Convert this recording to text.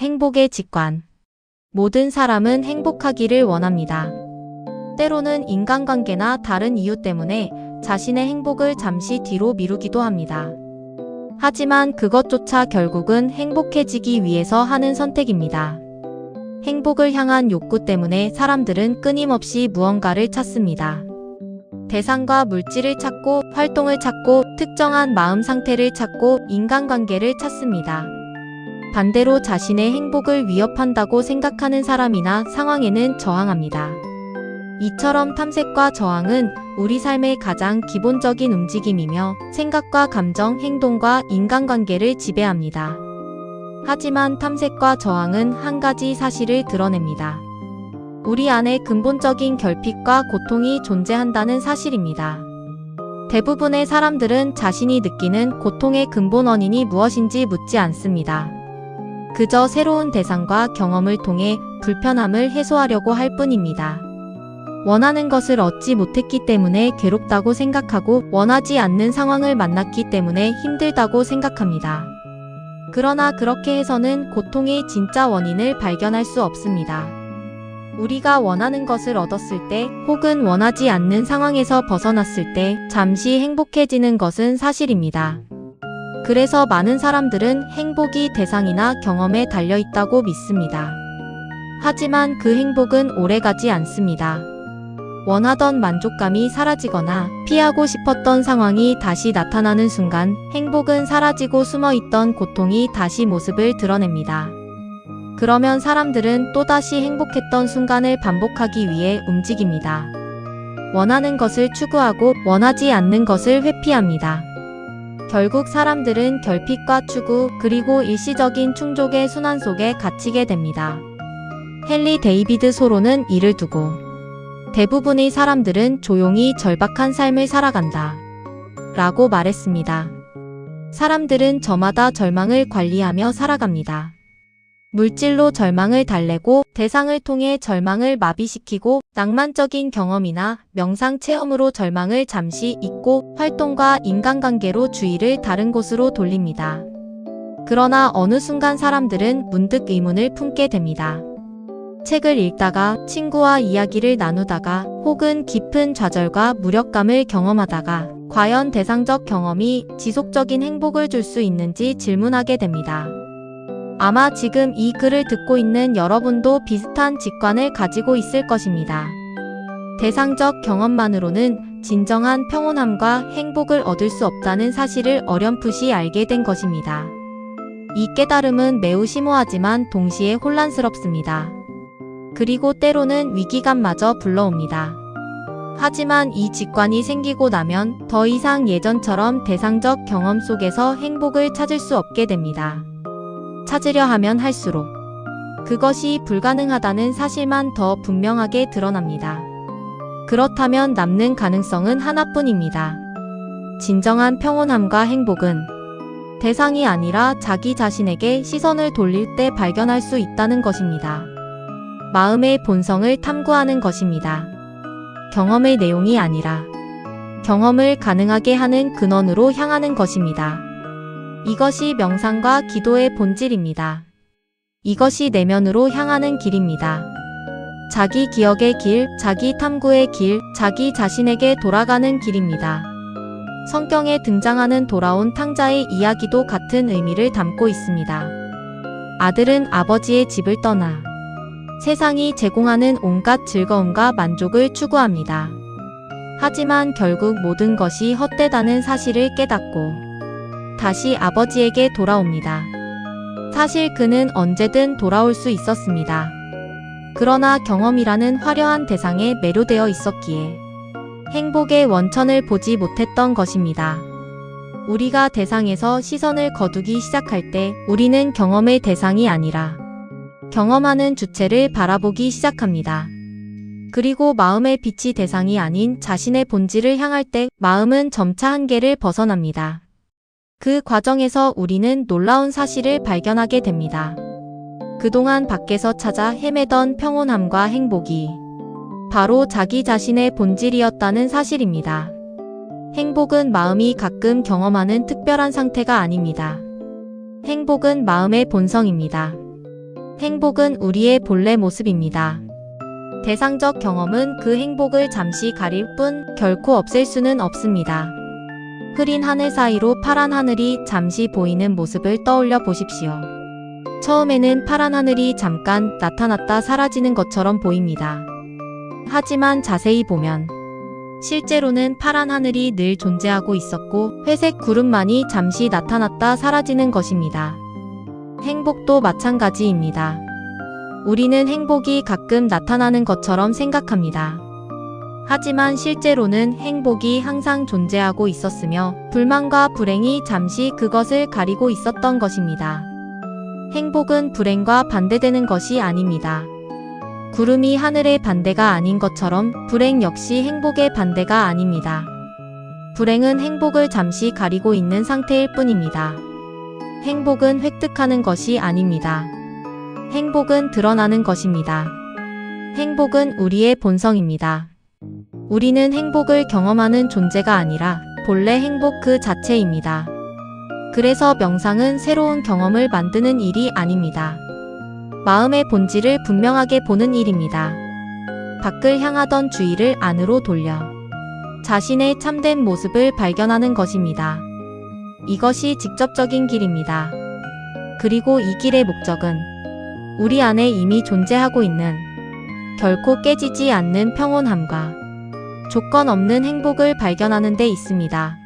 행복의 직관. 모든 사람은 행복하기를 원합니다. 때로는 인간관계나 다른 이유 때문에 자신의 행복을 잠시 뒤로 미루기도 합니다. 하지만 그것조차 결국은 행복해지기 위해서 하는 선택입니다. 행복을 향한 욕구 때문에 사람들은 끊임없이 무언가를 찾습니다. 대상과 물질을 찾고, 활동을 찾고, 특정한 마음 상태를 찾고, 인간관계를 찾습니다. 반대로 자신의 행복을 위협한다고 생각하는 사람이나 상황에는 저항합니다. 이처럼 탐색과 저항은 우리 삶의 가장 기본적인 움직임이며 생각과 감정, 행동과 인간관계를 지배합니다. 하지만 탐색과 저항은 한 가지 사실을 드러냅니다. 우리 안에 근본적인 결핍과 고통이 존재한다는 사실입니다. 대부분의 사람들은 자신이 느끼는 고통의 근본 원인이 무엇인지 묻지 않습니다. 그저 새로운 대상과 경험을 통해 불편함을 해소하려고 할 뿐입니다. 원하는 것을 얻지 못했기 때문에 괴롭다고 생각하고 원하지 않는 상황을 만났기 때문에 힘들다고 생각합니다. 그러나 그렇게 해서는 고통의 진짜 원인을 발견할 수 없습니다. 우리가 원하는 것을 얻었을 때 혹은 원하지 않는 상황에서 벗어났을 때 잠시 행복해지는 것은 사실입니다. 그래서 많은 사람들은 행복이 대상이나 경험에 달려있다고 믿습니다. 하지만 그 행복은 오래가지 않습니다. 원하던 만족감이 사라지거나 피하고 싶었던 상황이 다시 나타나는 순간 행복은 사라지고 숨어있던 고통이 다시 모습을 드러냅니다. 그러면 사람들은 또다시 행복했던 순간을 반복하기 위해 움직입니다. 원하는 것을 추구하고 원하지 않는 것을 회피합니다. 결국 사람들은 결핍과 추구 그리고 일시적인 충족의 순환 속에 갇히게 됩니다. 헨리 데이비드 소로는 이를 두고 대부분의 사람들은 조용히 절박한 삶을 살아간다 라고 말했습니다. 사람들은 저마다 절망을 관리하며 살아갑니다. 물질로 절망을 달래고 대상을 통해 절망을 마비시키고 낭만적인 경험이나 명상 체험으로 절망을 잠시 잊고 활동과 인간관계로 주의를 다른 곳으로 돌립니다. 그러나 어느 순간 사람들은 문득 의문을 품게 됩니다. 책을 읽다가 친구와 이야기를 나누다가 혹은 깊은 좌절과 무력감을 경험하다가 과연 대상적 경험이 지속적인 행복을 줄 수 있는지 질문하게 됩니다. 아마 지금 이 글을 듣고 있는 여러분도 비슷한 직관을 가지고 있을 것입니다. 대상적 경험만으로는 진정한 평온함과 행복을 얻을 수 없다는 사실을 어렴풋이 알게 된 것입니다. 이 깨달음은 매우 심오하지만 동시에 혼란스럽습니다. 그리고 때로는 위기감마저 불러옵니다. 하지만 이 직관이 생기고 나면 더 이상 예전처럼 대상적 경험 속에서 행복을 찾을 수 없게 됩니다. 찾으려 하면 할수록 그것이 불가능하다는 사실만 더 분명하게 드러납니다. 그렇다면 남는 가능성은 하나뿐입니다. 진정한 평온함과 행복은 대상이 아니라 자기 자신에게 시선을 돌릴 때 발견할 수 있다는 것입니다. 마음의 본성을 탐구하는 것입니다. 경험의 내용이 아니라 경험을 가능하게 하는 근원으로 향하는 것입니다. 이것이 명상과 기도의 본질입니다. 이것이 내면으로 향하는 길입니다. 자기 기억의 길, 자기 탐구의 길, 자기 자신에게 돌아가는 길입니다. 성경에 등장하는 돌아온 탕자의 이야기도 같은 의미를 담고 있습니다. 아들은 아버지의 집을 떠나 세상이 제공하는 온갖 즐거움과 만족을 추구합니다. 하지만 결국 모든 것이 헛되다는 사실을 깨닫고 다시 아버지에게 돌아옵니다. 사실 그는 언제든 돌아올 수 있었습니다. 그러나 경험이라는 화려한 대상에 매료되어 있었기에 행복의 원천을 보지 못했던 것입니다. 우리가 대상에서 시선을 거두기 시작할 때 우리는 경험의 대상이 아니라 경험하는 주체를 바라보기 시작합니다. 그리고 마음의 빛이 대상이 아닌 자신의 본질을 향할 때 마음은 점차 한계를 벗어납니다. 그 과정에서 우리는 놀라운 사실을 발견하게 됩니다. 그동안 밖에서 찾아 헤매던 평온함과 행복이 바로 자기 자신의 본질이었다는 사실입니다. 행복은 마음이 가끔 경험하는 특별한 상태가 아닙니다. 행복은 마음의 본성입니다. 행복은 우리의 본래 모습입니다. 대상적 경험은 그 행복을 잠시 가릴 뿐 결코 없앨 수는 없습니다. 흐린 하늘 사이로 파란 하늘이 잠시 보이는 모습을 떠올려 보십시오. 처음에는 파란 하늘이 잠깐 나타났다 사라지는 것처럼 보입니다. 하지만 자세히 보면 실제로는 파란 하늘이 늘 존재하고 있었고 회색 구름만이 잠시 나타났다 사라지는 것입니다. 행복도 마찬가지입니다. 우리는 행복이 가끔 나타나는 것처럼 생각합니다. 하지만 실제로는 행복이 항상 존재하고 있었으며 불만과 불행이 잠시 그것을 가리고 있었던 것입니다. 행복은 불행과 반대되는 것이 아닙니다. 구름이 하늘의 반대가 아닌 것처럼 불행 역시 행복의 반대가 아닙니다. 불행은 행복을 잠시 가리고 있는 상태일 뿐입니다. 행복은 획득하는 것이 아닙니다. 행복은 드러나는 것입니다. 행복은 우리의 본성입니다. 우리는 행복을 경험하는 존재가 아니라 본래 행복 그 자체입니다. 그래서 명상은 새로운 경험을 만드는 일이 아닙니다. 마음의 본질을 분명하게 보는 일입니다. 밖을 향하던 주의를 안으로 돌려 자신의 참된 모습을 발견하는 것입니다. 이것이 직접적인 길입니다. 그리고 이 길의 목적은 우리 안에 이미 존재하고 있는 결코 깨지지 않는 평온함과 조건 없는 행복을 발견하는 데 있습니다.